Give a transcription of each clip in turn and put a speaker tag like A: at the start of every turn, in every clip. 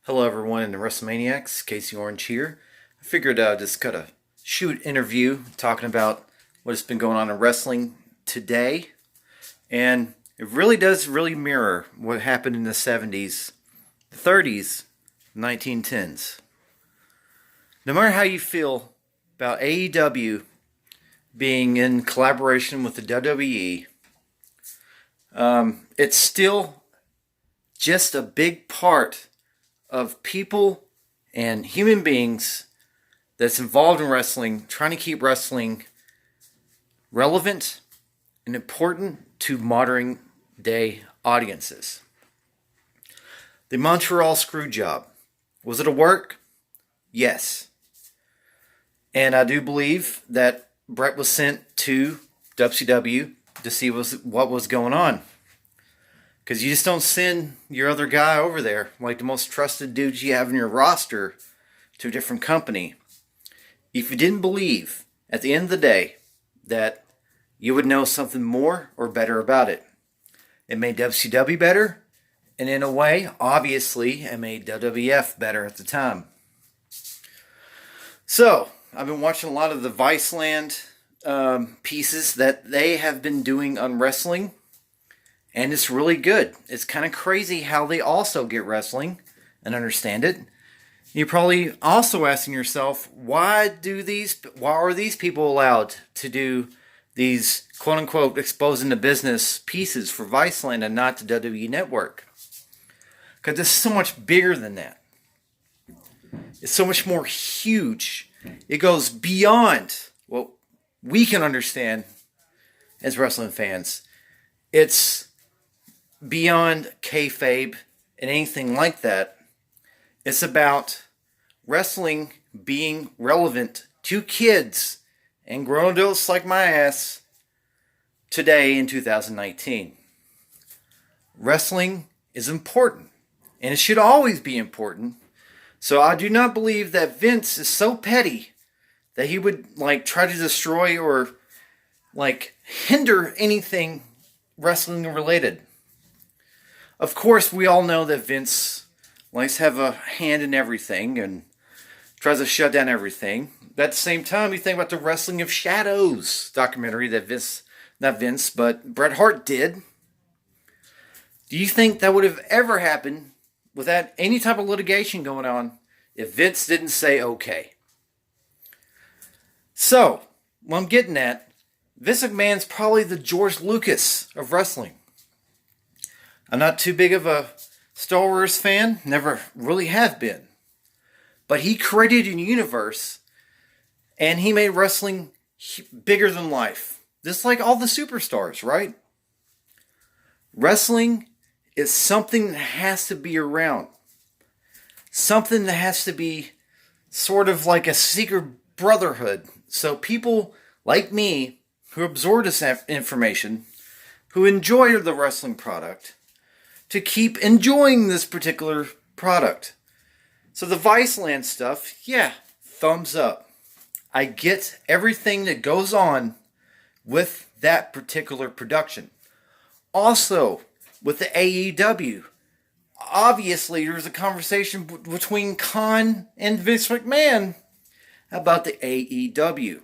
A: Hello everyone in the Wrestlemaniacs, Casey Orange here. I figured I'd just cut a shoot interview talking about what has been going on in wrestling today. And it really does mirror what happened in the 70s, the 30s, 1910s. No matter how you feel about AEW being in collaboration with the WWE, it's still just a big part of people and human beings that's involved in wrestling, trying to keep wrestling relevant and important to modern day audiences. The Montreal Screwjob. Was it a work? Yes. And I do believe that Brett was sent to WCW to see what was going on. Because you just don't send your other guy over there, like the most trusted dudes you have in your roster, to a different company. If you didn't believe, at the end of the day, that you would know something more or better about it. It made WCW better, and in a way, obviously, it made WWF better at the time. So, I've been watching a lot of the Viceland pieces that they have been doing on wrestling. And it's really good. It's kind of crazy how they also get wrestling and understand it. You're probably also asking yourself, why are these people allowed to do these quote-unquote exposing the business pieces for Viceland and not the WWE Network? Because it's so much bigger than that. It's so much more huge. It goes beyond what we can understand as wrestling fans. It's beyond kayfabe and anything like that. It's about wrestling being relevant to kids and grown adults like my ass today in 2019. Wrestling is important, and it should always be important. So I do not believe that Vince is so petty that he would try to destroy or hinder anything wrestling related. Of course, we all know that Vince likes to have a hand in everything and tries to shut down everything. But at the same time, you think about the Wrestling of Shadows documentary that Bret Hart did. Do you think that would have ever happened without any type of litigation going on if Vince didn't say okay? So, what I'm getting at, Vince McMahon's probably the George Lucas of wrestling. I'm not too big of a Star Wars fan, never really have been. But he created a universe, and he made wrestling bigger than life. Just like all the superstars, right? Wrestling is something that has to be around. Something that has to be sort of like a secret brotherhood. So people like me, who absorb this information, who enjoy the wrestling product, to keep enjoying this particular product. So the Viceland stuff, yeah, thumbs up. I get everything that goes on with that particular production. Also, with the AEW, obviously there's a conversation between Khan and Vince McMahon about the AEW.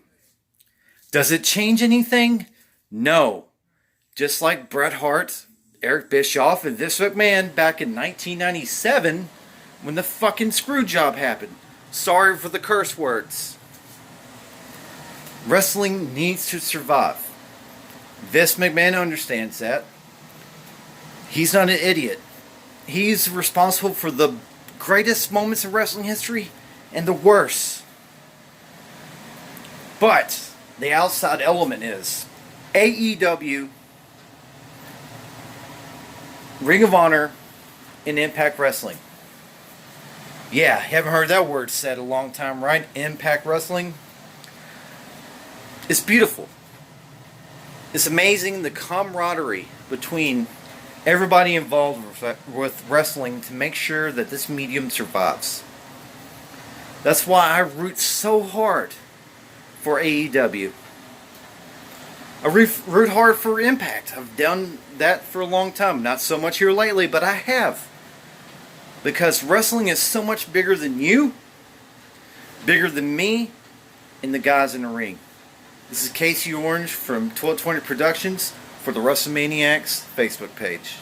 A: Does it change anything? No. Just like Bret Hart, Eric Bischoff, and Vince McMahon back in 1997 when the fucking screw job happened. Sorry for the curse words. Wrestling needs to survive. Vince McMahon understands that. He's not an idiot. He's responsible for the greatest moments in wrestling history and the worst. But the outside element is AEW, Ring of Honor, and Impact Wrestling. Yeah, haven't heard that word said a long time, right? Impact Wrestling. It's beautiful. It's amazing the camaraderie between everybody involved with wrestling to make sure that this medium survives. That's why I root so hard for AEW. I root hard for Impact. I've done that for a long time. Not so much here lately, but I have. Because wrestling is so much bigger than you, bigger than me, and the guys in the ring. This is Casey Orange from 1220 Productions for the WrestleManiacs Facebook page.